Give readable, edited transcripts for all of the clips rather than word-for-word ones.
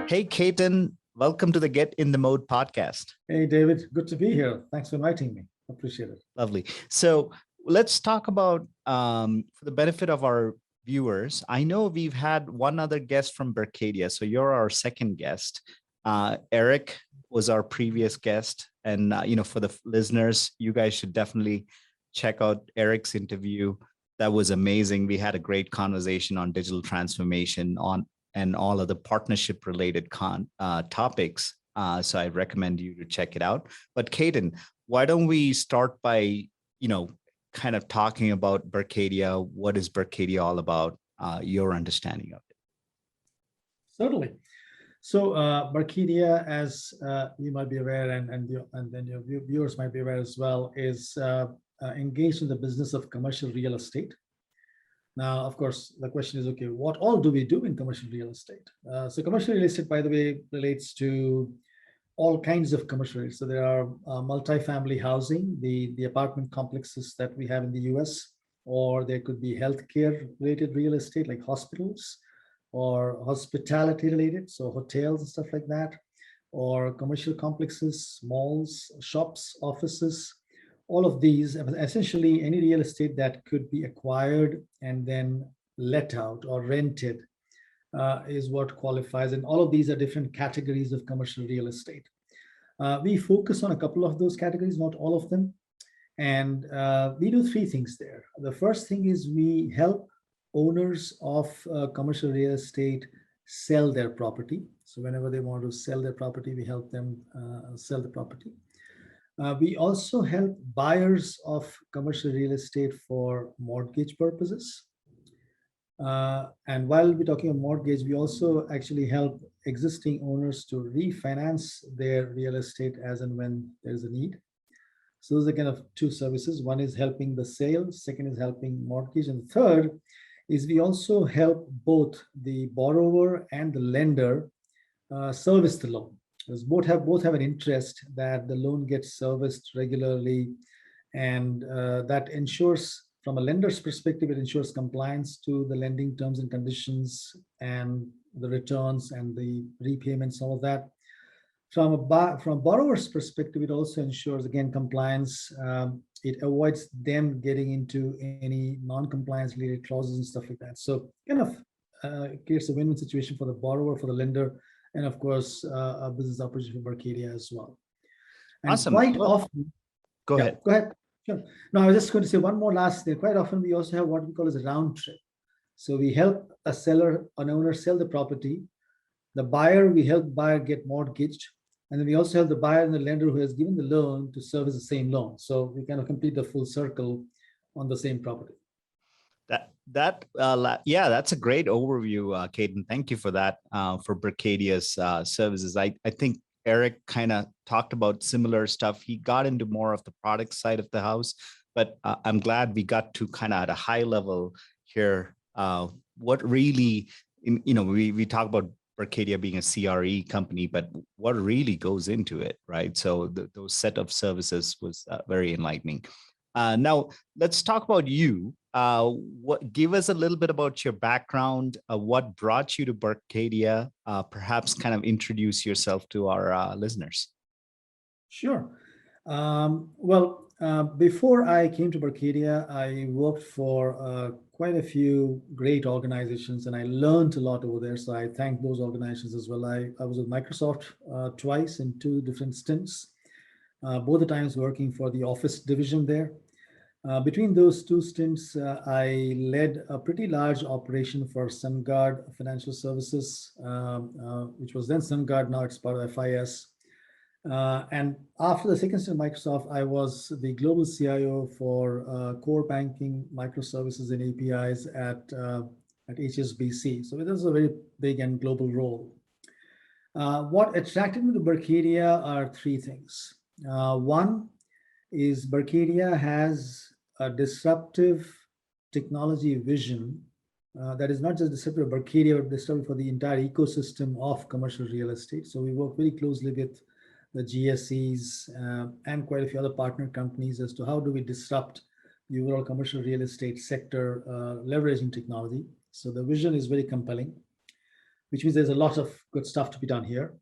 Hey, Ketan, welcome to the Get in the Mode podcast. Hey, David, good to be here. Thanks for inviting me. Appreciate it. Lovely. So let's talk about, for the benefit of our viewers, I know we've had one other guest from Berkadia, so you're our second guest. Eric was our previous guest. And, for the listeners, you guys should definitely check out Eric's interview. That was amazing. We had a great conversation on digital transformation and all of the partnership related topics. So I recommend you to check it out. But Ketan, why don't we start by, kind of talking about Berkadia? What is Berkadia all about? Your understanding of it. Certainly. So Berkadia, as you might be aware, and then your viewers might be aware as well, is engaged in the business of commercial real estate. Now, of course, the question is, okay, what all do we do in commercial real estate? So commercial real estate, by the way, relates to all kinds of commercial real estate. So there are multifamily housing, the apartment complexes that we have in the US, or there could be healthcare related real estate like hospitals, or hospitality related, so hotels and stuff like that, or commercial complexes, malls, shops, offices. All of these, essentially any real estate that could be acquired and then let out or rented is what qualifies. And all of these are different categories of commercial real estate. We focus on a couple of those categories, not all of them. And we do three things there. The first thing is we help owners of commercial real estate sell their property. So whenever they want to sell their property, we help them sell the property. We also help buyers of commercial real estate for mortgage purposes. And while we're talking about mortgage, we also actually help existing owners to refinance their real estate as and when there's a need. So those are kind of two services. One is helping the sale, second is helping mortgage, and the third is we also help both the borrower and the lender service the loan. Because both have an interest that the loan gets serviced regularly, and that ensures, from a lender's perspective, it ensures compliance to the lending terms and conditions and the returns and the repayments, all of that. From a borrower's perspective, it also ensures, again, compliance. It avoids them getting into any non-compliance related clauses and stuff like that. So kind of creates a win-win situation for the borrower, for the lender, and of course, a business opportunity for Berkadia as well. And awesome. Quite often, go ahead. Go ahead. Sure. No, I was just going to say one more last thing. Quite often, we also have what we call as a round trip. So we help an owner sell the property. The buyer, we help the buyer get mortgaged. And then we also help the buyer and the lender who has given the loan to service the same loan. So we kind of complete the full circle on the same property. That's a great overview, Ketan. Thank you for that, for Berkadia's services. I think Eric kind of talked about similar stuff. He got into more of the product side of the house, but I'm glad we got to kind of at a high level here. What really, we talk about Berkadia being a CRE company, but what really goes into it, right? So those set of services was very enlightening. Now let's talk about you. Give us a little bit about your background, what brought you to Berkadia, perhaps kind of introduce yourself to our listeners. Sure. Before I came to Berkadia, I worked for quite a few great organizations, and I learned a lot over there. So I thank those organizations as well. I was with Microsoft twice in two different stints, both the times working for the Office division there. Between those two stints, I led a pretty large operation for SunGard Financial Services, which was then SunGard, now it's part of FIS. And after the second stint at Microsoft, I was the global CIO for core banking, microservices, and APIs at HSBC. So it was a very big and global role. What attracted me to Berkadia are three things. One is Berkadia has a disruptive technology vision that is not just disruptive for Berkadia, but disruptive for the entire ecosystem of commercial real estate. So we work very closely with the GSEs and quite a few other partner companies as to how do we disrupt the overall commercial real estate sector leveraging technology. So the vision is very compelling. which means there's a lot of good stuff to be done here.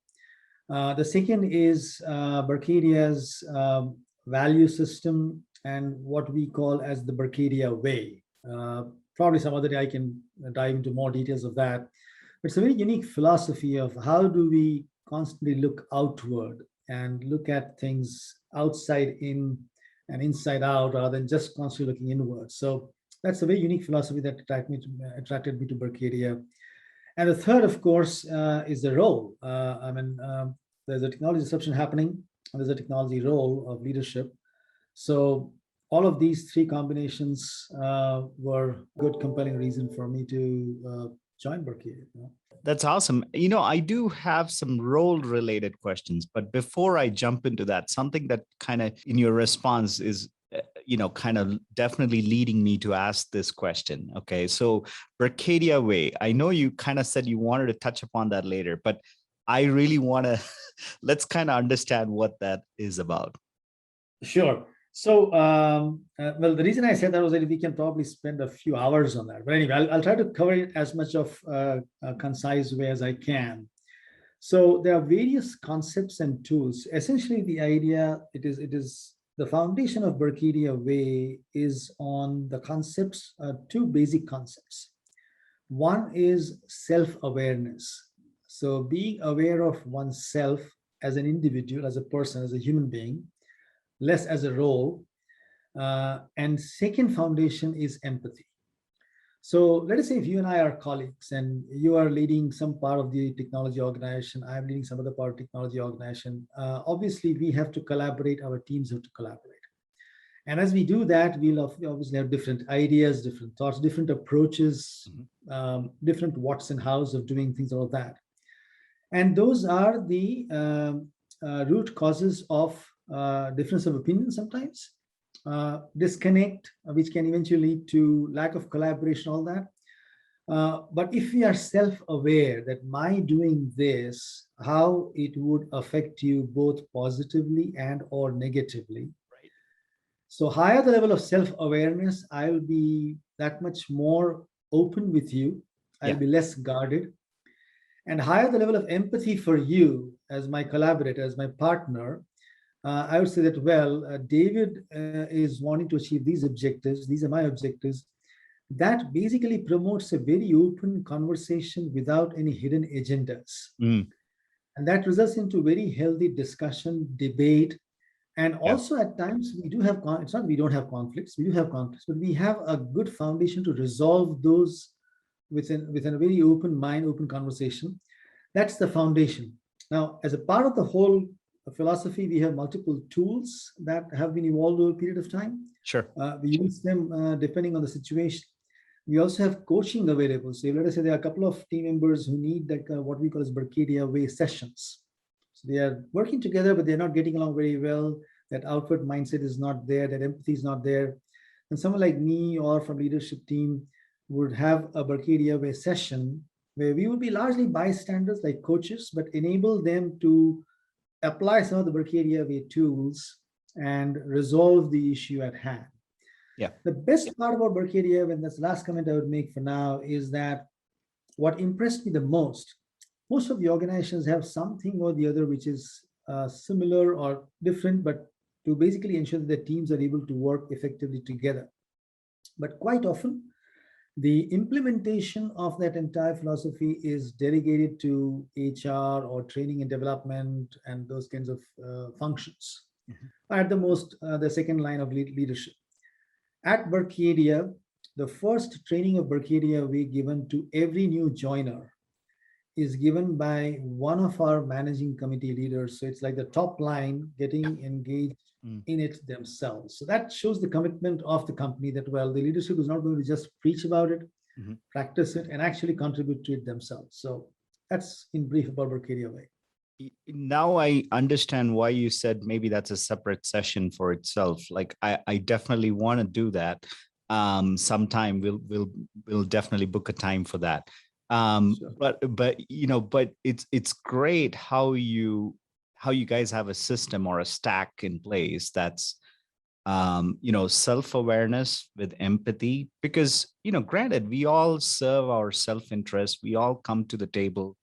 The second is Berkadia's value system and what we call as the Berkadia Way. Probably some other day I can dive into more details of that. But it's a very unique philosophy of how do we constantly look outward and look at things outside in and inside out rather than just constantly looking inward. So that's a very unique philosophy that attracted me to Berkadia. And the third, of course, is the role. There's a technology disruption happening, and there's a technology role of leadership. So all of these three combinations were good, compelling reason for me to join Berkadia. That's awesome. I do have some role related questions, but before I jump into that, something that kind of in your response is, kind of definitely leading me to ask this question. Okay. So Berkadia Way, I know you kind of said you wanted to touch upon that later, but I really want to, let's kind of understand what that is about. Sure. So, the reason I said that was that we can probably spend a few hours on that. But anyway, I'll try to cover it as much of a concise way as I can. So there are various concepts and tools. Essentially, the idea, it is the foundation of Berkadia Way is on the concepts, two basic concepts. One is self-awareness. So being aware of oneself as an individual, as a person, as a human being, less as a role. And second foundation is empathy. So let us say if you and I are colleagues and you are leading some part of the technology organization, I'm leading some other part of the technology organization, obviously we have to collaborate, our teams have to collaborate. And as we do that, we'll obviously have different ideas, different thoughts, different approaches, different what's and hows of doing things, all of that. And those are the root causes of difference of opinion sometimes, disconnect, which can eventually lead to lack of collaboration, all that. But if we are self-aware that my doing this, how it would affect you both positively and or negatively. Right. So higher the level of self-awareness, I'll be that much more open with you. I'll be less guarded. And higher the level of empathy for you as my collaborator, as my partner, I would say that, David is wanting to achieve these objectives. These are my objectives. That basically promotes a very open conversation without any hidden agendas. And that results into very healthy discussion, debate. And also at times we do have, it's not we don't have conflicts, we do have conflicts, but we have a good foundation to resolve those within a very open mind, open conversation. That's the foundation. Now, as a part of the whole philosophy, we have multiple tools that have been evolved over a period of time. Sure. We use them depending on the situation. We also have coaching available. So let us say there are a couple of team members who need what we call as Berkadia Way sessions. So they are working together, but they're not getting along very well. That outward mindset is not there. That empathy is not there. And someone like me or from leadership team would have a Berkadia Way session where we would be largely bystanders like coaches, but enable them to apply some of the Berkadia Way tools and resolve the issue at hand. Yeah. The best part about Berkadia, and that's the last comment I would make for now, is that what impressed me the most of the organizations have something or the other which is similar or different, but to basically ensure that the teams are able to work effectively together. But quite often, the implementation of that entire philosophy is delegated to HR or training and development and those kinds of functions. At the most, the second line of leadership. At Berkadia, the first training of Berkadia Way given to every new joiner is given by one of our managing committee leaders. So it's like the top line getting engaged in it themselves. So that shows the commitment of the company that, the leadership is not going to just preach about it, practice it, and actually contribute to it themselves. So that's in brief about Berkadia Way. Now I understand why you said maybe that's a separate session for itself. Like I definitely want to do that. Sometime we'll definitely book a time for that. Sure. But it's great how you guys have a system or a stack in place that's self-awareness with empathy, because, granted, we all serve our self-interest. We all come to the table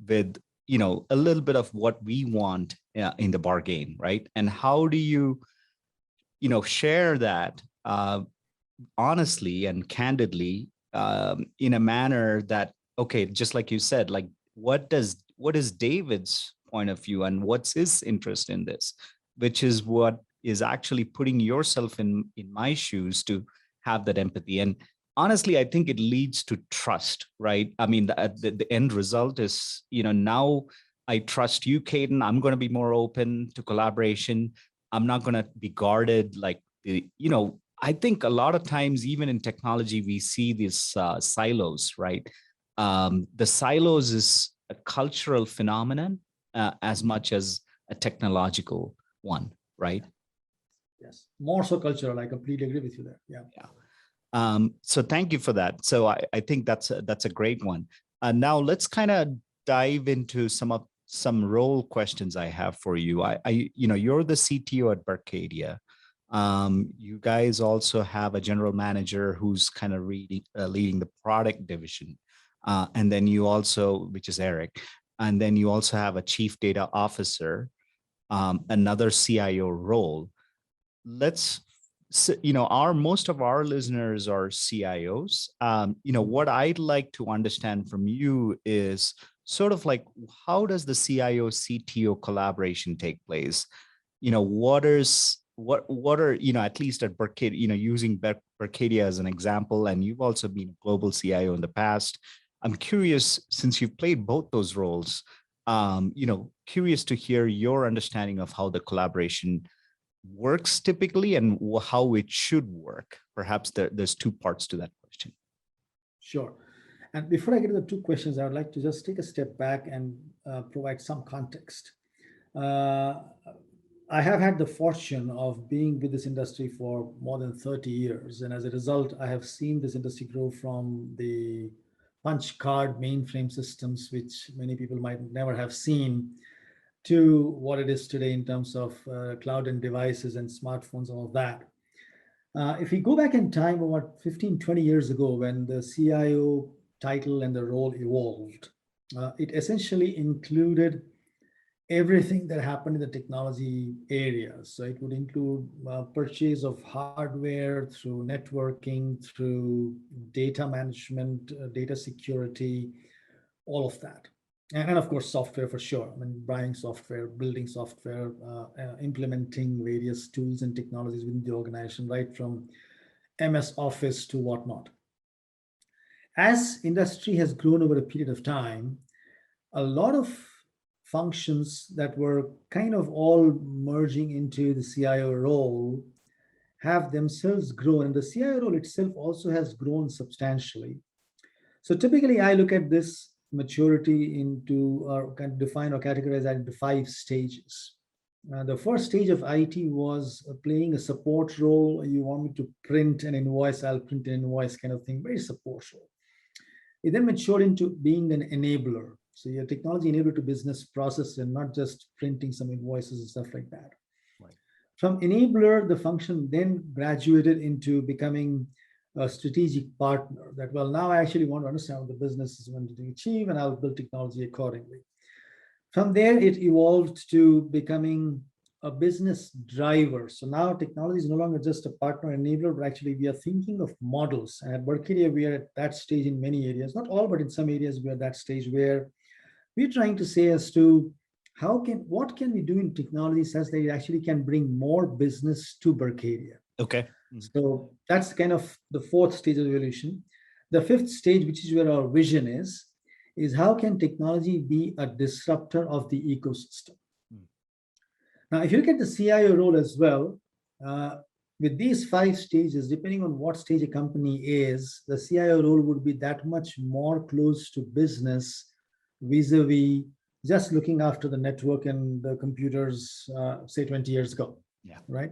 with, a little bit of what we want in the bargain, right? And how do you, share that honestly and candidly, in a manner that, okay, just like you said, like, what is David's point of view and what's his interest in this, which is what is actually putting yourself in my shoes to have that empathy. And honestly, I think it leads to trust, right? I mean, the end result is, now I trust you, Ketan. I'm going to be more open to collaboration. I'm not going to be guarded. Like, I think a lot of times, even in technology, we see these silos, right? The silos is a cultural phenomenon as much as a technological one, right? Yes, more so cultural. I completely agree with you there. Yeah. So thank you for that. So I think that's a great one. Now let's kind of dive into some role questions I have for you. You're the CTO at Berkadia. You guys also have a general manager who's kind of leading the product division. And then you also, which is Eric, and then you also have a chief data officer, another CIO role. Most of our listeners are CIOs. What I'd like to understand from you is sort of like, how does the CIO CTO collaboration take place? What are, at least at Berkadia, using Berkadia as an example, and you've also been a global CIO in the past. I'm curious, since you've played both those roles, curious to hear your understanding of how the collaboration works typically and how it should work. Perhaps there's two parts to that question. Sure. And before I get to the two questions, I would like to just take a step back and provide some context. I have had the fortune of being with this industry for more than 30 years. And as a result, I have seen this industry grow from the punch card mainframe systems, which many people might never have seen, to what it is today in terms of cloud and devices and smartphones, all of that. If we go back in time, about 15, 20 years ago, when the CIO title and the role evolved, it essentially included everything that happened in the technology area. So it would include purchase of hardware, through networking, through data management, data security, all of that. And of course, software for sure. I mean, buying software, building software, implementing various tools and technologies within the organization, right from MS Office to whatnot. As industry has grown over a period of time, a lot of functions that were kind of all merging into the CIO role have themselves grown, and the CIO role itself also has grown substantially. So typically, I look at this maturity into, or can define or categorize that into 5 stages. The first stage of IT was playing a support role. You want me to print an invoice, I'll print an invoice kind of thing, very support role. It then matured into being an enabler. So your technology enabler to business process and not just printing some invoices and stuff like that. Right. From enabler, the function then graduated into becoming a strategic partner, that, well, now I actually want to understand what the business is wanting to achieve, and I'll build technology accordingly. From there, it evolved to becoming a business driver. So now technology is no longer just a partner enabler, but actually we are thinking of models. And at Berkadia, we are at that stage in many areas, not all, but in some areas we are at that stage where we're trying to say as to what can we do in technology such that it actually can bring more business to Berkadia. Okay. So that's kind of the 4th stage of evolution. The 5th stage, which is where our vision is how can technology be a disruptor of the ecosystem? Now, if you look at the CIO role as well, with these 5 stages, depending on what stage a company is, the CIO role would be that much more close to business vis-a-vis just looking after the network and the computers, say 20 years ago. Yeah. Right.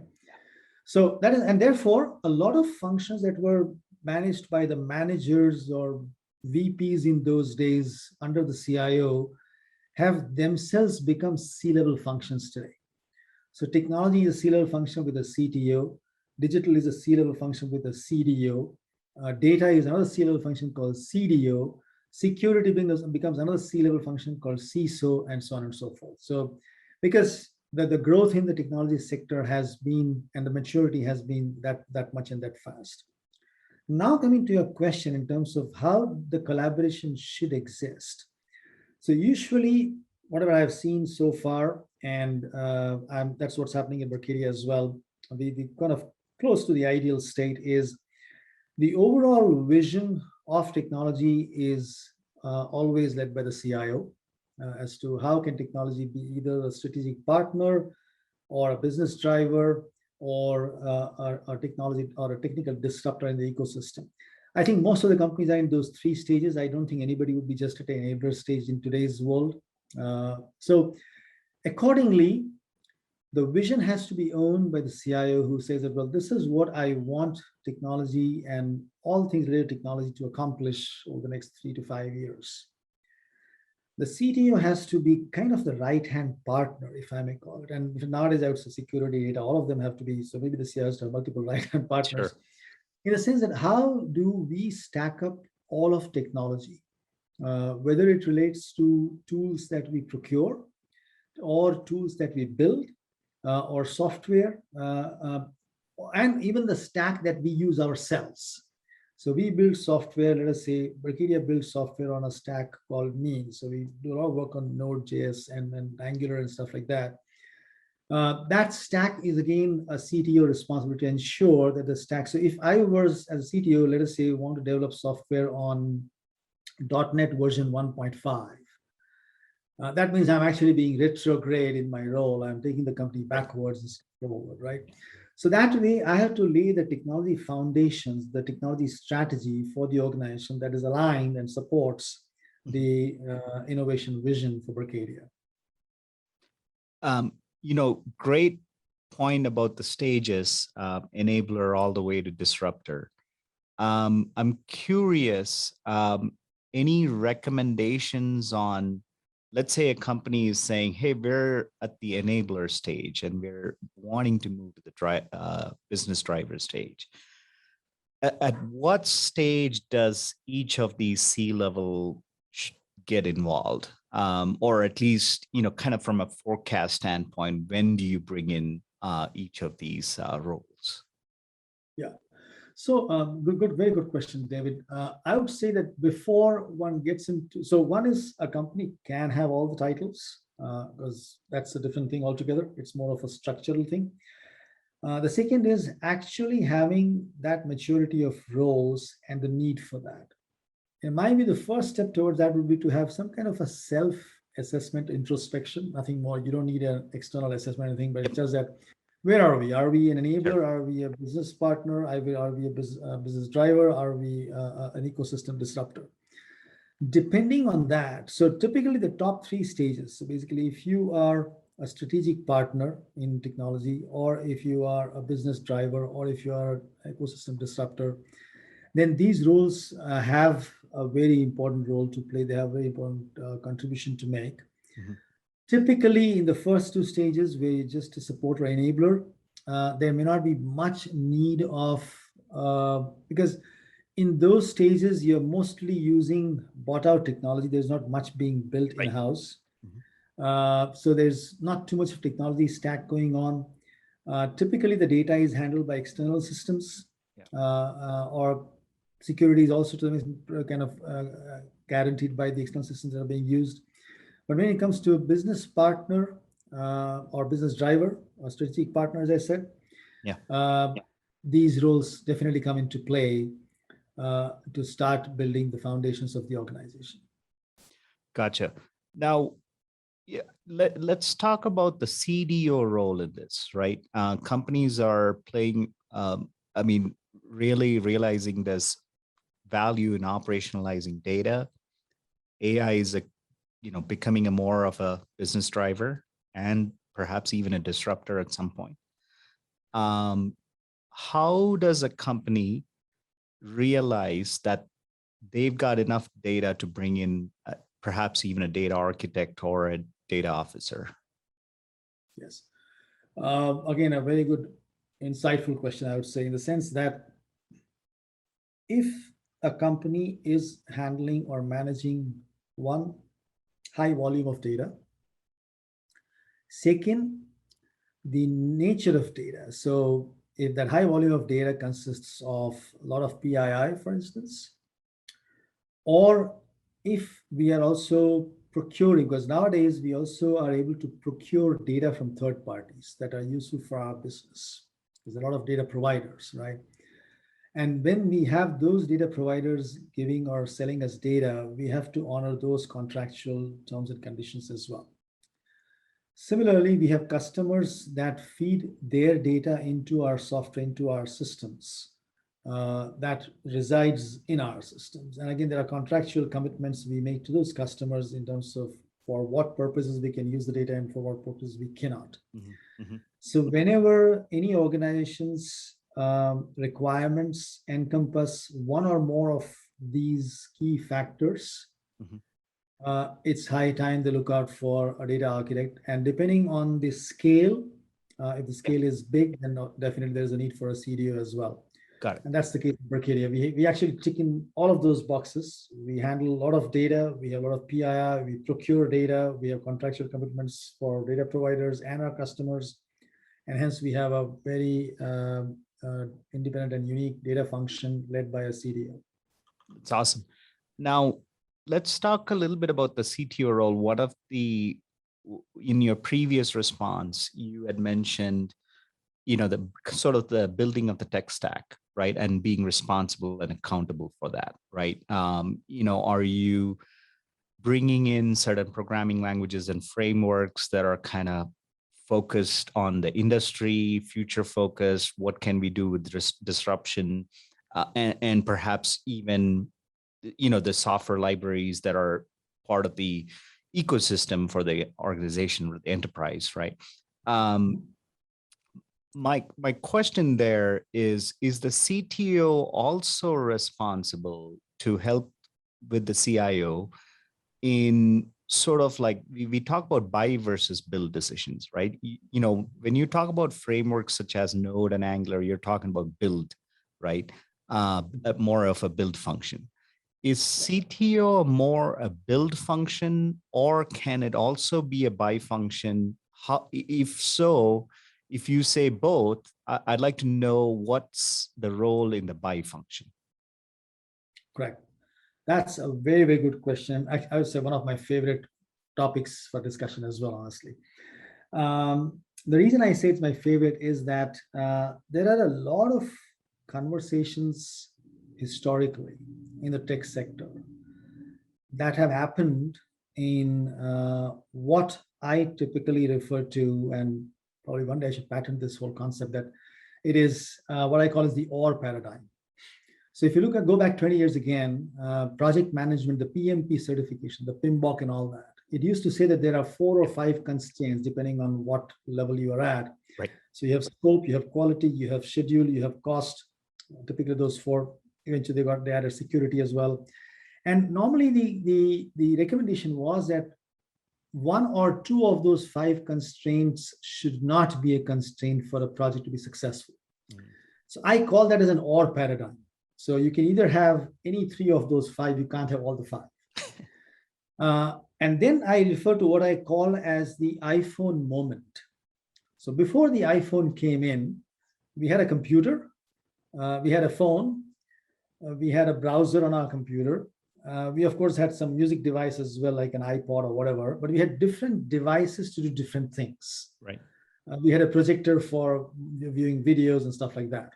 So that is, and therefore, a lot of functions that were managed by the managers or VPs in those days under the CIO have themselves become C-level functions today. So technology is a C-level function with a CTO. Digital is a C-level function with a CDO. Data is another C-level function called CDO. Security becomes another C-level function called CISO, and so on and so forth. So because the growth in the technology sector has been, and the maturity has been that much and that fast. Now coming to your question in terms of how the collaboration should exist. So usually whatever I've seen so far, and that's what's happening in Berkadia as well, we kind of close to the ideal state is the overall vision of technology is always led by the CIO as to how can technology be either a strategic partner or a business driver or a technology or a technical disruptor in the ecosystem. I think most of the companies are in those three stages. I don't think anybody would be just at an enabler stage in today's world. So accordingly, the vision has to be owned by the CIO who says that, well, this is what I want technology and all things related to technology to accomplish over the next 3 to 5 years. The CTO has to be kind of the right-hand partner, if I may call it. And nowadays, I would say security, data, all of them have to be, so maybe the CIO has to have multiple right-hand partners. Sure. In the sense that how do we stack up all of technology, whether it relates to tools that we procure or tools that we build, or software, and even the stack that we use ourselves. So we build software, let us say Berkadia builds software on a stack called Mean. So we do a lot of work on Node.js and Angular and stuff like that. That stack is again a CTO responsibility to ensure that the stack. So if I was as a CTO, let us say, want to develop software on .NET version 1.5, that means I'm actually being retrograde in my role. I'm taking the company backwards and forward, right? So that way, I have to lay the technology foundations, the technology strategy for the organization that is aligned and supports the innovation vision for Berkadia. Great point about the stages, enabler all the way to disruptor. I'm curious, any recommendations on, let's say a company is saying, hey, we're at the enabler stage and we're wanting to move to the business driver stage. At what stage does each of these C-level get involved? Or at least, kind of from a forecast standpoint, when do you bring in each of these roles? Yeah. So very good question, David. I would say that before one gets into, so one is a company can have all the titles because that's a different thing altogether. It's more of a structural thing. The second is actually having that maturity of roles and the need for that. It might be the first step towards that would be to have some kind of a self-assessment introspection, nothing more. You don't need an external assessment or anything, but it's just that, where are we? Are we an enabler? Sure. Are we a business partner? Are we a business driver? Are we an ecosystem disruptor? Depending on that, so typically the top three stages. So basically, if you are a strategic partner in technology, or if you are a business driver, or if you are an ecosystem disruptor, then these roles have a very important role to play. They have a very important contribution to make. Mm-hmm. Typically, in the first two stages, where you're just a support or enabler, there may not be much need of, because in those stages, you're mostly using bought-out technology. There's not much being built in-house. Mm-hmm. So there's not too much of technology stack going on. Typically, the data is handled by external systems, or security is also kind of guaranteed by the external systems that are being used. But when it comes to a business partner or business driver or strategic partner, as I said, these roles definitely come into play to start building the foundations of the organization. Gotcha. Now, let's talk about the CDO role in this, right? Companies are playing, really realizing there's value in operationalizing data. AI is becoming a more of a business driver and perhaps even a disruptor at some point. How does a company realize that they've got enough data to bring in perhaps even a data architect or a data officer? Yes. Again, a very good insightful question, I would say, in the sense that if a company is handling or managing one, high volume of data, second, the nature of data. So if that high volume of data consists of a lot of PII, for instance, or if we are also procuring, because nowadays we also are able to procure data from third parties that are useful for our business. There's a lot of data providers, right? And when we have those data providers giving or selling us data, we have to honor those contractual terms and conditions as well. Similarly, we have customers that feed their data into our software, into our systems that resides in our systems. And again, there are contractual commitments we make to those customers in terms of for what purposes we can use the data and for what purposes we cannot. Mm-hmm. Mm-hmm. So whenever any organization's requirements encompass one or more of these key factors, it's high time to look out for a data architect. And depending on the scale, if the scale is big, then definitely there's a need for a CDO as well. Got it. And that's the case with Berkadia. We actually tick in all of those boxes. We handle a lot of data. We have a lot of PII. We procure data. We have contractual commitments for data providers and our customers. And hence we have a very independent and unique data function led by a CDO. It's awesome. Now, let's talk a little bit about the CTO role. One of in your previous response, you had mentioned, the sort of the building of the tech stack, right? And being responsible and accountable for that, right? Are you bringing in certain programming languages and frameworks that are kind of focused on the industry, future focus? What can we do with disruption? And perhaps even the software libraries that are part of the ecosystem for the organization or the enterprise, right? My question there is the CTO also responsible to help with the CIO in sort of like, we talk about buy versus build decisions, right? When you talk about frameworks such as Node and Angular, you're talking about build, right? More of a build function. Is CTO more a build function, or can it also be a buy function? If so, if you say both, I'd like to know what's the role in the buy function. Correct. That's a very, very good question. I would say one of my favorite topics for discussion as well, honestly. The reason I say it's my favorite is that there are a lot of conversations historically in the tech sector that have happened in what I typically refer to, and probably one day I should patent this whole concept, that it is what I call is the OR paradigm. So if you go back 20 years again, project management, the PMP certification, the PMBOK and all that, it used to say that there are 4 or 5 constraints depending on what level you are at. Right. So you have scope, you have quality, you have schedule, you have cost. Typically those 4. Eventually they added security as well. And normally the recommendation was that 1 or 2 of those 5 constraints should not be a constraint for a project to be successful. So I call that as an OR paradigm. So you can either have any 3 of those 5, you can't have all the 5. And then I refer to what I call as the iPhone moment. So before the iPhone came in, we had a computer, we had a phone, we had a browser on our computer. We, of course, had some music devices as well, like an iPod or whatever, but we had different devices to do different things. Right. We had a projector for viewing videos and stuff like that.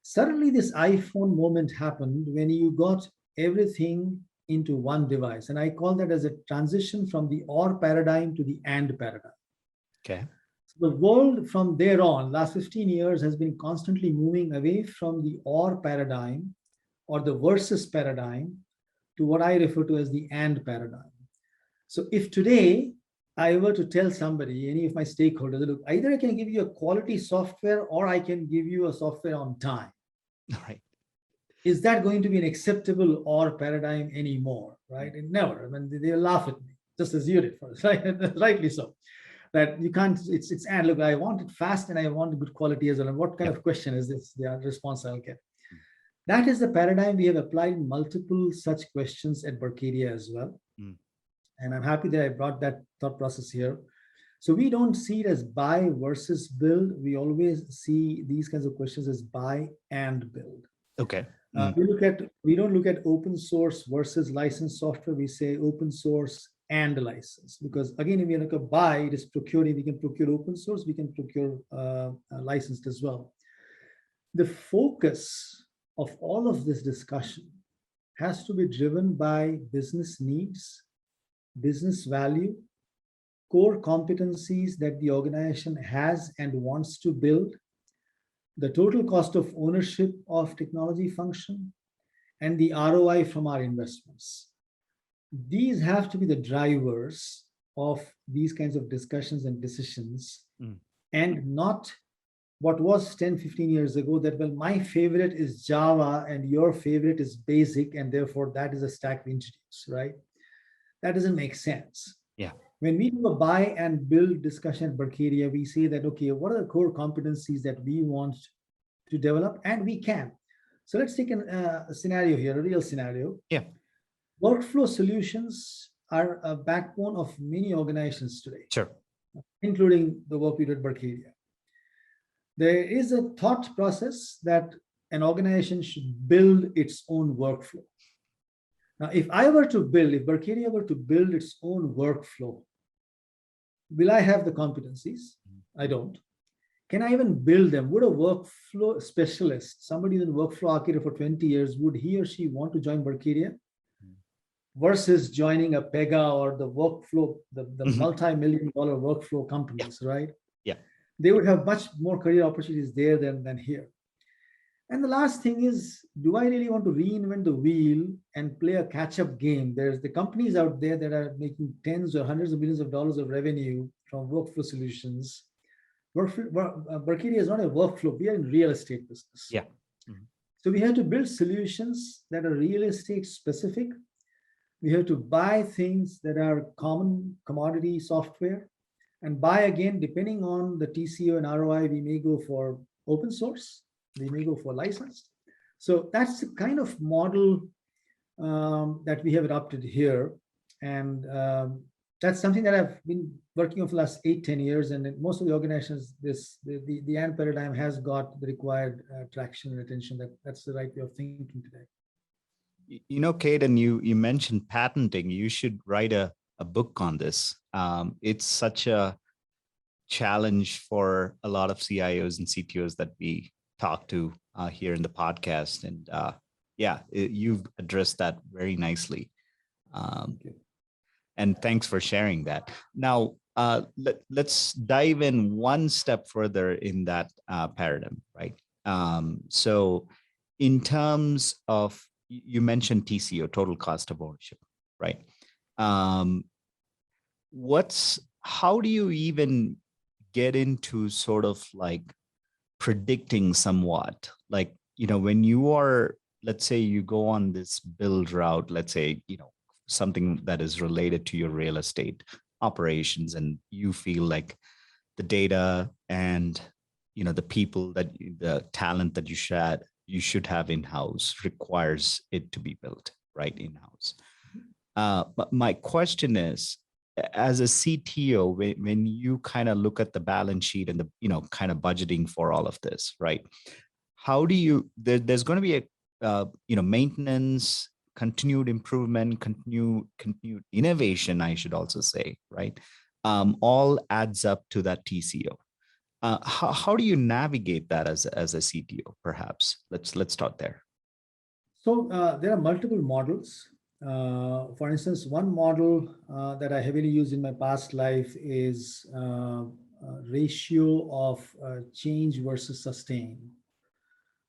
Suddenly, this iPhone moment happened when you got everything into one device. And I call that as a transition from the OR paradigm to the AND paradigm. Okay. So the world from there on, last 15 years, has been constantly moving away from the OR paradigm or the versus paradigm to what I refer to as the AND paradigm. So if today I were to tell somebody, any of my stakeholders, look, either I can give you a quality software or I can give you a software on time. All right. Is that going to be an acceptable OR paradigm anymore? Right? And never. I mean, they'll laugh at me, just as you did first, right? Rightly so. that you can't, it's, and look, I want it fast and I want good quality as well. And what kind of question is this? The response I'll get. That is the paradigm we have applied in multiple such questions at Berkadia as well. Mm. And I'm happy that I brought that thought process here. So we don't see it as buy versus build. We always see these kinds of questions as buy and build. Okay. We don't look at open source versus licensed software. We say open source and license, because again, if we look at buy, it is procuring. We can procure open source. We can procure licensed as well. The focus of all of this discussion has to be driven by business needs, business value, core competencies that the organization has and wants to build, the total cost of ownership of technology function, and the ROI from our investments. These have to be the drivers of these kinds of discussions and decisions, and not what was 10, 15 years ago that, well, my favorite is Java and your favorite is BASIC, and therefore that is a stack we introduce, right? That doesn't make sense. Yeah. When we do a buy and build discussion at Berkadia, we say that, okay, what are the core competencies that we want to develop? And we can. So let's take a scenario here, a real scenario. Yeah. Workflow solutions are a backbone of many organizations today. Sure. Including the work we did at Berkadia. There is a thought process that an organization should build its own workflow. Now, if Berkadia were to build its own workflow, will I have the competencies? I don't. Can I even build them? Would a workflow specialist, somebody in workflow architect for 20 years, would he or she want to join Berkadia versus joining a Pega or the workflow, the multi-million-dollar workflow companies, right? Yeah. They would have much more career opportunities there than here. And the last thing is, do I really want to reinvent the wheel and play a catch-up game? There's the companies out there that are making tens or hundreds of millions of dollars of revenue from workflow solutions. Berkadia is not a workflow. We are in real estate business. Yeah. So we have to build solutions that are real estate specific. We have to buy things that are common commodity software, and buy again, depending on the TCO and ROI, we may go for open source. We may go for licensed. So that's the kind of model that we have adopted here. And that's something that I've been working on for the last 8-10 years. And in most of the organizations, the AND paradigm has got the required traction and attention. That's the right way of thinking today. You know, Ketan, you mentioned patenting. You should write a book on this. It's such a challenge for a lot of CIOs and CTOs that we talk to here in the podcast. And you've addressed that very nicely. And thanks for sharing that. Now, let's dive in one step further in that paradigm, right? So in terms of, you mentioned TCO, total cost of ownership, right? How do you even get into sort of like predicting somewhat, like, when you are, let's say you go on this build route, let's say, something that is related to your real estate operations, and you feel like the data and, the people the talent that you should have in-house requires it to be built right in-house. But my question is, as a CTO, when you kind of look at the balance sheet and the, kind of budgeting for all of this, right? How do you, there's going to be a, maintenance, continued improvement, continued innovation, I should also say, right? All adds up to that TCO. How do you navigate that as a CTO, perhaps? Let's start there. So there are multiple models. For instance, one model that I heavily used in my past life is ratio of change versus sustain.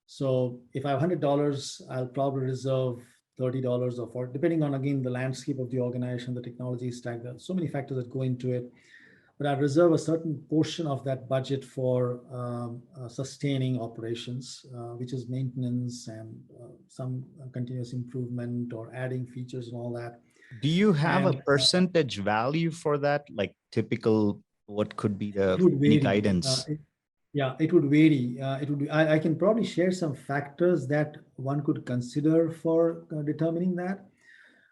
So if I have $100, I'll probably reserve $30 or $40, depending on, again, the landscape of the organization, the technology stack. There are so many factors that go into it. But I reserve a certain portion of that budget for sustaining operations, which is maintenance and some continuous improvement or adding features and all that. Do you have a percentage value for that, like typical What could be It the would any vary. guidance? Yeah, it would vary. It would. I can probably share some factors that one could consider for determining that,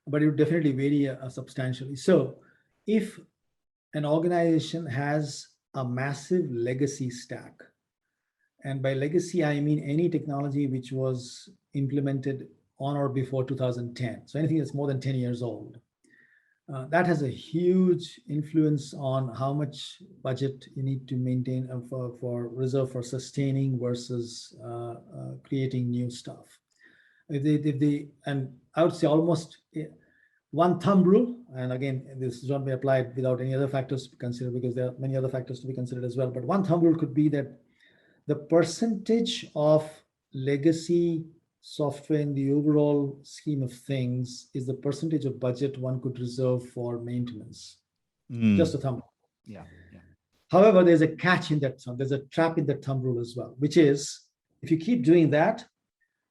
but it would definitely vary substantially. So, if an organization has a massive legacy stack, and by legacy I mean any technology which was implemented on or before 2010, so anything that's more than 10 years old, that has a huge influence on how much budget you need to maintain for reserve for sustaining versus creating new stuff. And I would say almost one thumb rule, and again, this is not be applied without any other factors to consider because there are many other factors to be considered as well. But one thumb rule could be that the percentage of legacy software in the overall scheme of things is the percentage of budget one could reserve for maintenance. Just a thumb. Yeah. Yeah. However, there's a catch in that thumb. There's a trap in that thumb rule as well, which is if you keep doing that,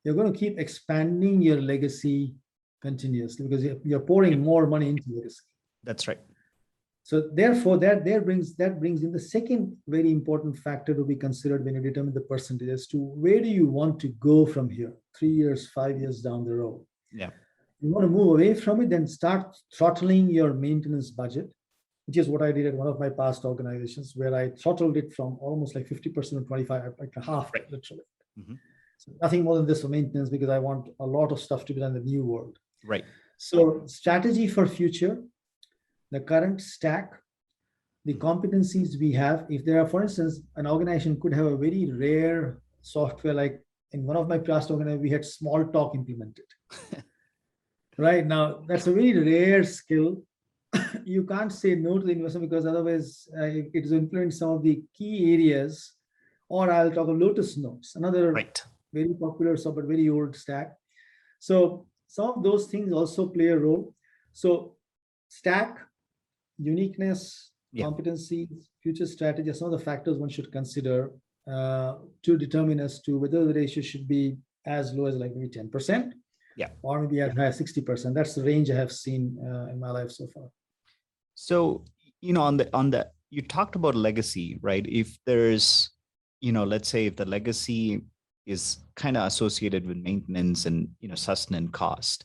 you're going to keep expanding your legacy continuously because you're pouring more money into legacy. That's right. So therefore, that brings in the second very important factor to be considered when you determine the percentage as to where do you want to go from here, 3 years, 5 years down the road. Yeah. You want to move away from it, then start throttling your maintenance budget, which is what I did at one of my past organizations, where I throttled it from almost like 50% to 25, like half, Right. literally. Mm-hmm. So nothing more than this for maintenance because I want a lot of stuff to be done in the new world. Right. So strategy for future, the current stack, the competencies we have. If there are, for instance, an organization could have a very rare software, like in one of my past organizations, we had Smalltalk implemented. Right now, that's a very rare skill. You can't say no to the investment because otherwise it is influence some of the key areas. Or I'll talk of Lotus Notes, another Right. very popular, but very old stack. So some of those things also play a role. So stack, uniqueness, competencies, future strategy are some of the factors one should consider to determine as to whether the ratio should be as low as like maybe 10%, or maybe as high as 60%. That's the range I have seen in my life so far. So, on the you talked about legacy, right? If there's, let's say if the legacy is kind of associated with maintenance and, sustenance cost,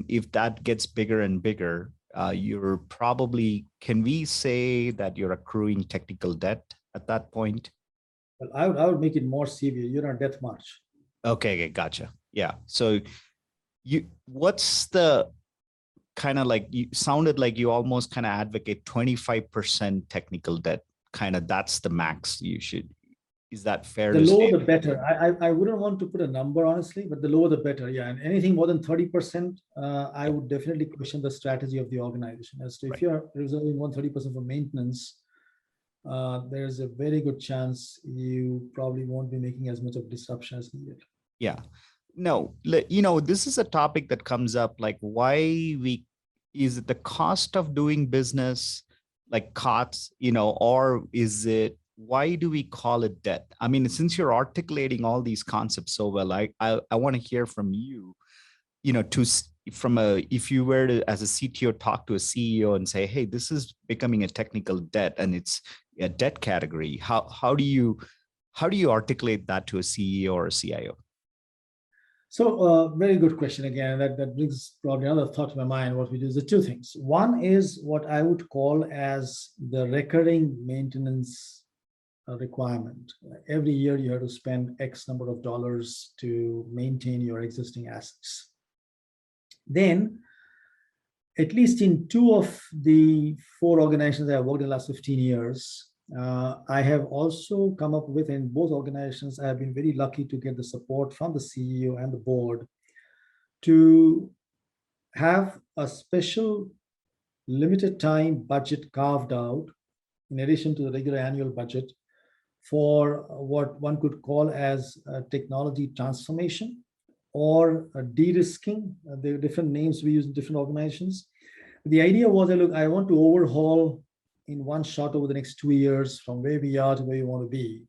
if that gets bigger and bigger, you're probably, can we say that you're accruing technical debt at that point? Well, I would make it more severe. You're not debt much. Okay, gotcha. Yeah. So what's the kind of like, you sounded like you almost kind of advocate 25% technical debt, kind of that's the max you should. Is that fair? The lower the better. I wouldn't want to put a number, honestly, but the lower the better. Yeah, and anything more than 30%, I would definitely question the strategy of the organization as to if you're reserving 130% for maintenance, there's a very good chance you probably won't be making as much of disruption as needed. Yeah. No, this is a topic that comes up, like is it the cost of doing business, like costs, or is it, why do we call it debt? I mean, since you're articulating all these concepts so well, I want to hear from you, if you were to, as a CTO, talk to a CEO and say, hey, this is becoming a technical debt and it's a debt category. How do you articulate that to a CEO or a CIO? So very good question again. That brings probably another thought to my mind. What we do is the two things. One is what I would call as the recurring maintenance requirement. Every year you have to spend X number of dollars to maintain your existing assets. Then, at least in 2 of the 4 organizations that I've worked in the last 15 years, I have also come up with, in both organizations, I have been very lucky to get the support from the CEO and the board to have a special limited time budget carved out in addition to the regular annual budget for what one could call as technology transformation or de-risking. There are different names we use in different organizations. The idea was that, look, I want to overhaul in one shot over the next 2 years from where we are to where we want to be.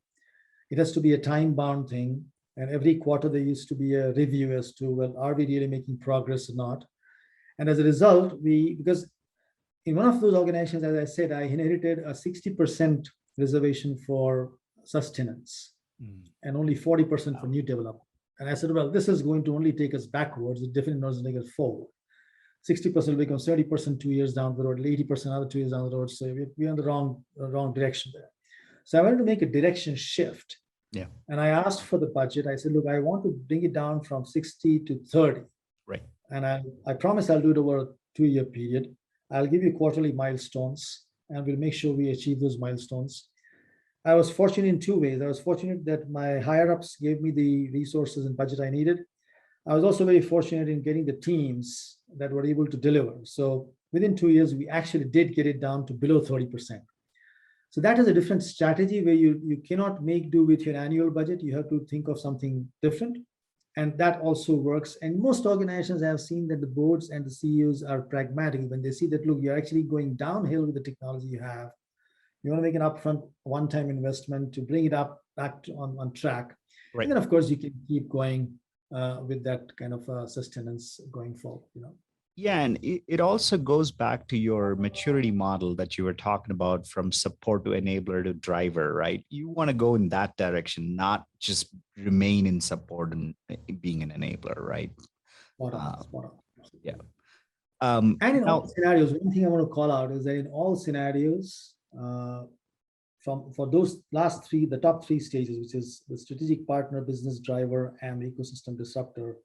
It has to be a time-bound thing. And every quarter there used to be a review as to, well, are we really making progress or not? And as a result, because in one of those organizations, as I said, I inherited a 60% reservation for sustenance and only 40% for new development. And I said, well, this is going to only take us backwards. It definitely not going to take us forward. 60% will become 70% 2 years down the road, 80% another 2 years down the road. So we're on the wrong direction there. So I wanted to make a direction shift. Yeah. And I asked for the budget. I said, look, I want to bring it down from 60 to 30. Right. And I promise I'll do it over a 2-year period. I'll give you quarterly milestones and we'll make sure we achieve those milestones. I was fortunate in 2 ways. I was fortunate that my higher ups gave me the resources and budget I needed. I was also very fortunate in getting the teams that were able to deliver. So within 2 years, we actually did get it down to below 30%. So that is a different strategy where you cannot make do with your annual budget. You have to think of something different. And that also works. And most organizations have seen that the boards and the CEOs are pragmatic when they see that, look, you're actually going downhill with the technology you have. You want to make an upfront one-time investment to bring it up back on track. Right. And then, of course, you can keep going with that kind of sustenance going forward, Yeah, and it also goes back to your maturity model that you were talking about, from support to enabler to driver, right? You want to go in that direction, not just remain in support and being an enabler, right? Spot on. Yeah. And in all scenarios, one thing I want to call out is that in all scenarios, for those last three, the top 3 stages, which is the strategic partner, business driver, and ecosystem disruptor,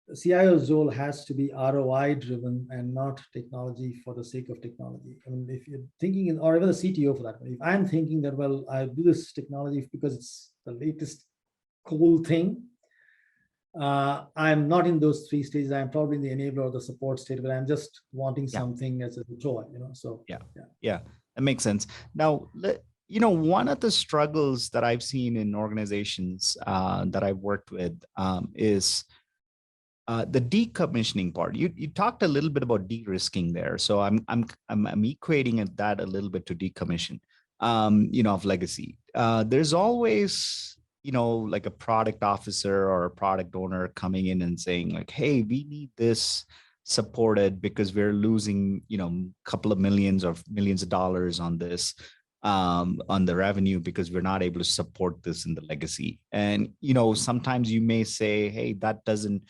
the CIO's role has to be ROI driven and not technology for the sake of technology. I mean, if you're thinking, or even the CTO for that, if I'm thinking that, well, I do this technology because it's the latest cool thing, I'm not in those 3 stages. I'm probably in the enabler or the support state, but I'm just wanting something as a joy, So yeah, that makes sense. Now, one of the struggles that I've seen in organizations that I've worked with is the decommissioning part. You talked a little bit about de-risking there, so I'm equating that a little bit to decommission, of legacy. There's always like a product officer or a product owner coming in and saying like, hey, we need this supported because we're losing a couple of millions or millions of dollars on this, on the revenue, because we're not able to support this in the legacy. And sometimes you may say, hey, that doesn't,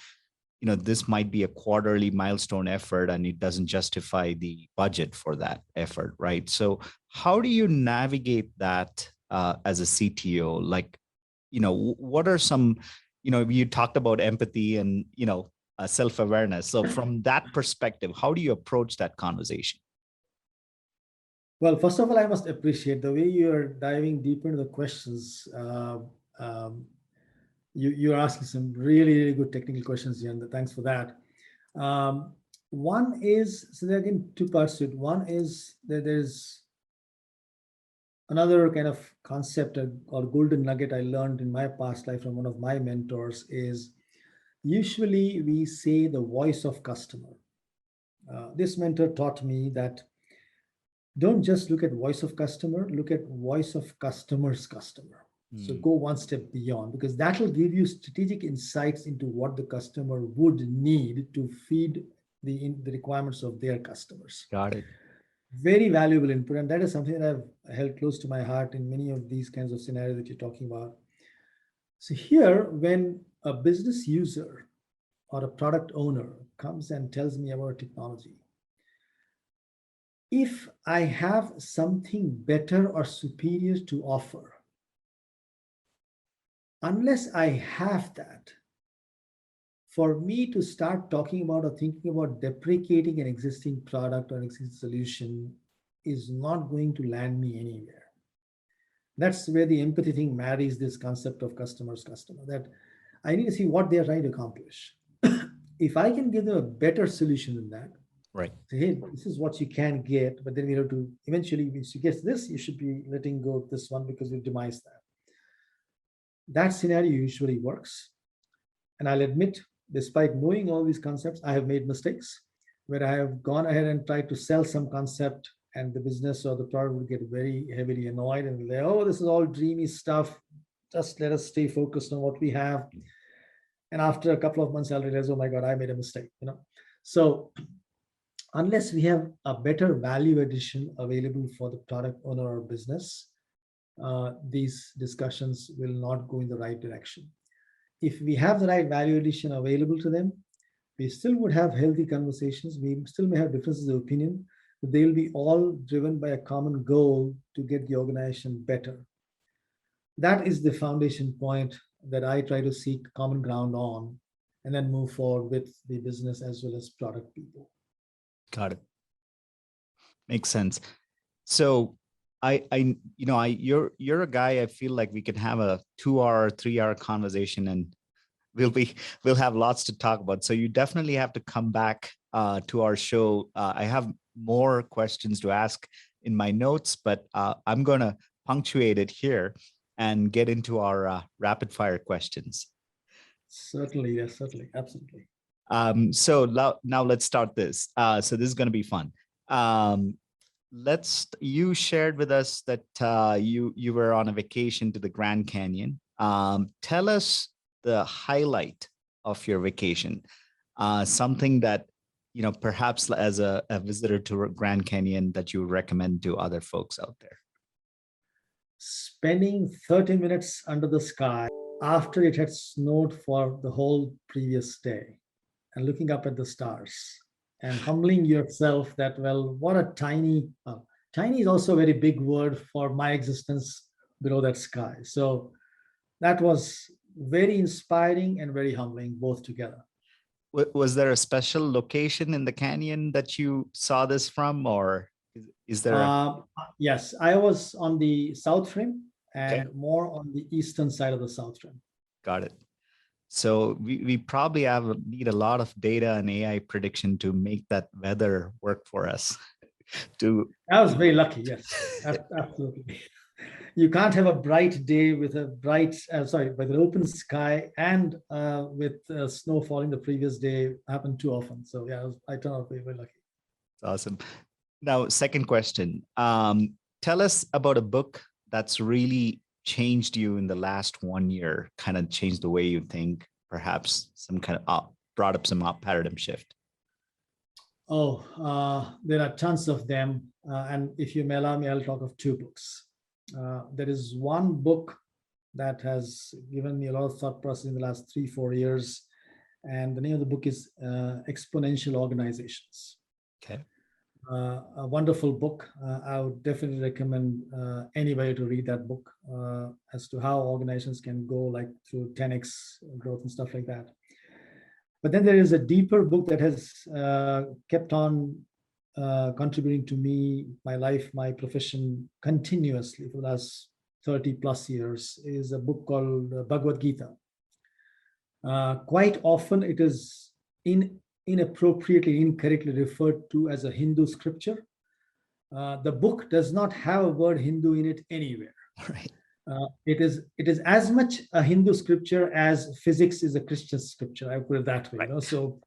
this might be a quarterly milestone effort and it doesn't justify the budget for that effort, right? So how do you navigate that as a CTO? Like, what are some, you talked about empathy and, self-awareness. So from that perspective, how do you approach that conversation? Well, first of all, I must appreciate the way you're diving deeper into the questions. You're asking some really, really good technical questions here, and thanks for that. One is, so there are again 2 parts to it. One is that there's another kind of concept or golden nugget I learned in my past life from one of my mentors is usually we say the voice of customer. This mentor taught me that don't just look at voice of customer, look at voice of customer's customer. So go one step beyond, because that will give you strategic insights into what the customer would need to feed the requirements of their customers. Got it. Very valuable input. And that is something that I've held close to my heart in many of these kinds of scenarios that you're talking about. So here, when a business user or a product owner comes and tells me about technology, if I have something better or superior to offer, unless I have that, for me to start talking about or thinking about deprecating an existing product or an existing solution is not going to land me anywhere. That's where the empathy thing marries this concept of customer's customer, that I need to see what they're trying to accomplish. If I can give them a better solution than that, right? Say, hey, this is what you can get, but then we have to eventually, once you get this, you should be letting go of this one because we've demised that. That scenario usually works. And I'll admit, despite knowing all these concepts, I have made mistakes where I have gone ahead and tried to sell some concept and the business or the product would get very heavily annoyed and say, oh, this is all dreamy stuff. Just let us stay focused on what we have. And after a couple of months, I'll realize, oh my God, I made a mistake, So unless we have a better value addition available for the product owner or business, these discussions will not go in the right direction. If we have the right value addition available to them, we still would have healthy conversations. We still may have differences of opinion, but they'll be all driven by a common goal to get the organization better. That is the foundation point that I try to seek common ground on, and then move forward with the business as well as product people. Got it. Makes sense. So you're a guy, I feel like we could have a 2-hour, 3-hour conversation and we'll have lots to talk about. So you definitely have to come back to our show. I have more questions to ask in my notes, but I'm going to punctuate it here and get into our rapid fire questions. Certainly, yes, certainly, absolutely. So now let's start this. So this is going to be fun. You shared with us that you were on a vacation to the Grand Canyon. Tell us the highlight of your vacation, something that, perhaps as a visitor to Grand Canyon that you would recommend to other folks out there. Spending 30 minutes under the sky after it had snowed for the whole previous day and looking up at the stars and humbling yourself that, well, what a tiny is also a very big word for my existence below that sky. So that was very inspiring and very humbling, both together. Was there a special location in the canyon that you saw this from, or is there? Yes, I was on the south rim and Okay. more on the eastern side of the south rim. Got it. So we probably need a lot of data and AI prediction to make that weather work for us. I was very lucky. Yes, absolutely. You can't have a bright day with with an open sky and with snow falling the previous day happen too often. So yeah, I turned out very, very lucky. Awesome. Now, second question. Tell us about a book that's really changed you in the last 1 year, kind of changed the way you think, perhaps some kind of brought up some paradigm shift. There are tons of them. And if you may allow me, I'll talk of 2 books. There is one book that has given me a lot of thought process in the last 3-4 years. And the name of the book is Exponential Organizations. Okay. A wonderful book. I would definitely recommend anybody to read that book as to how organizations can go like through 10x growth and stuff like that. But then there is a deeper book that has kept on contributing to me, my life, my profession continuously for the last 30 plus years, is a book called Bhagavad Gita. Quite often it is inappropriately, incorrectly referred to as a Hindu scripture. The book does not have a word Hindu in it anywhere. Right. It is as much a Hindu scripture as physics is a Christian scripture. I put it that way. Right. So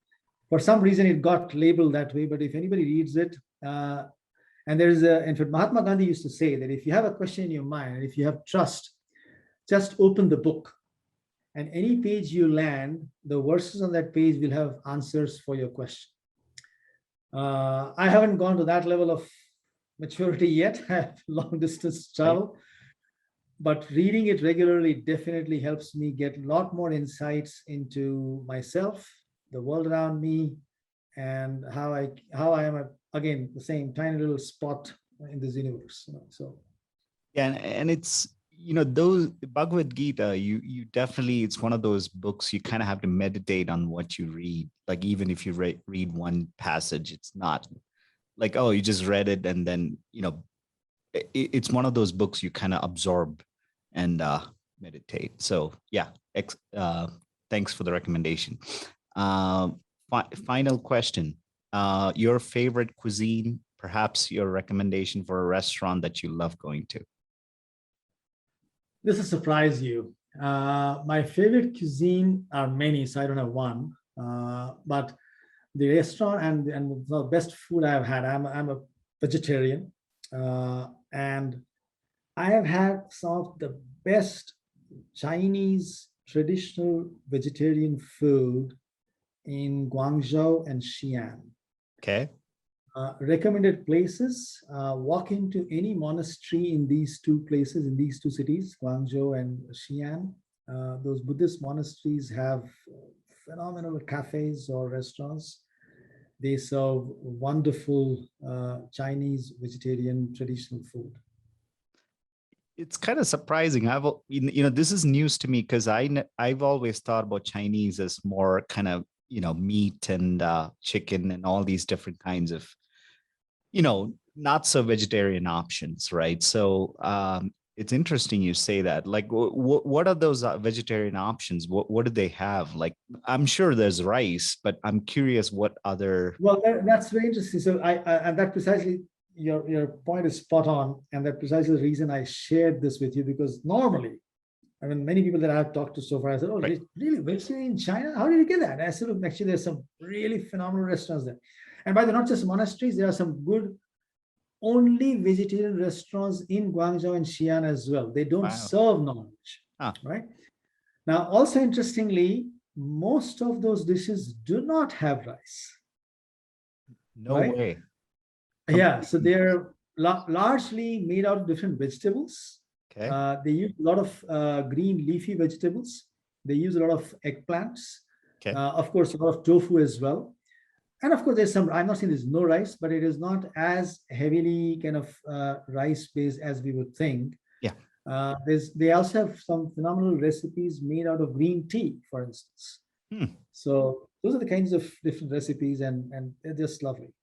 for some reason it got labeled that way. But if anybody reads it, and there is in fact, Mahatma Gandhi used to say that if you have a question in your mind and if you have trust, just open the book. And any page you land, the verses on that page will have answers for your question. I haven't gone to that level of maturity yet. I have long distance travel. Right. But reading it regularly definitely helps me get a lot more insights into myself, the world around me, and how I am, again, the same tiny little spot in this universe. So yeah, and it's, those Bhagavad Gita, you definitely, it's one of those books you kind of have to meditate on what you read. Like even if you read one passage, it's not like, oh, you just read it and then it's one of those books you kind of absorb and meditate. So yeah, thanks for the recommendation. Final question. Your favorite cuisine, perhaps your recommendation for a restaurant that you love going to. This will surprise you. My favorite cuisine are many, so I don't have one. But the restaurant and the best food I've had, I'm a vegetarian, and I have had some of the best Chinese traditional vegetarian food in Guangzhou and Xi'an. Okay. Recommended places, walk into any monastery in these two places, in these two cities, Guangzhou and Xi'an. Those Buddhist monasteries have phenomenal cafes or restaurants. They serve wonderful Chinese vegetarian traditional food. It's kind of surprising. This is news to me because I've always thought about Chinese as more kind of, meat and chicken and all these different kinds of, not so vegetarian options, right? So it's interesting you say that. Like, what are those vegetarian options? What do they have? Like, I'm sure there's rice, but I'm curious what other. Well, that's very interesting. So and that precisely, your point is spot on, and that precisely the reason I shared this with you, because normally, I mean, many people that I've talked to so far, I said, "Oh, Right. really vegetarian in China? How did you get that?" And I said, "Look, actually, there's some really phenomenal restaurants there, and by the not just monasteries, there are some good only vegetarian restaurants in Guangzhou and Xi'an as well. They don't Wow. serve non-veg, Ah, right? Now, also interestingly, most of those dishes do not have rice, no right? way. Yeah, so Completely. they're largely made out of different vegetables. Okay. They use a lot of green leafy vegetables. They use a lot of eggplants, Okay. of course, a lot of tofu as well. And of course, there's some, I'm not saying there's no rice, but it is not as heavily kind of rice based as we would think. Yeah. They also have some phenomenal recipes made out of green tea, for instance. Hmm. So those are the kinds of different recipes, and they're just lovely.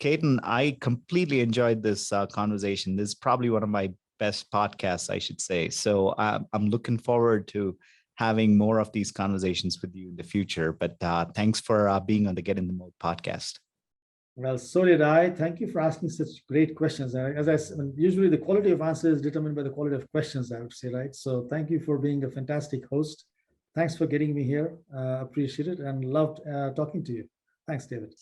Ketan, I completely enjoyed this conversation. This is probably one of my best podcasts, I should say. So I'm looking forward to having more of these conversations with you in the future. But thanks for being on the Get in the Mode podcast. Well, so did I. Thank you for asking such great questions. As I said, usually the quality of answers is determined by the quality of questions, I would say, right? So thank you for being a fantastic host. Thanks for getting me here. Appreciate it and loved talking to you. Thanks, David.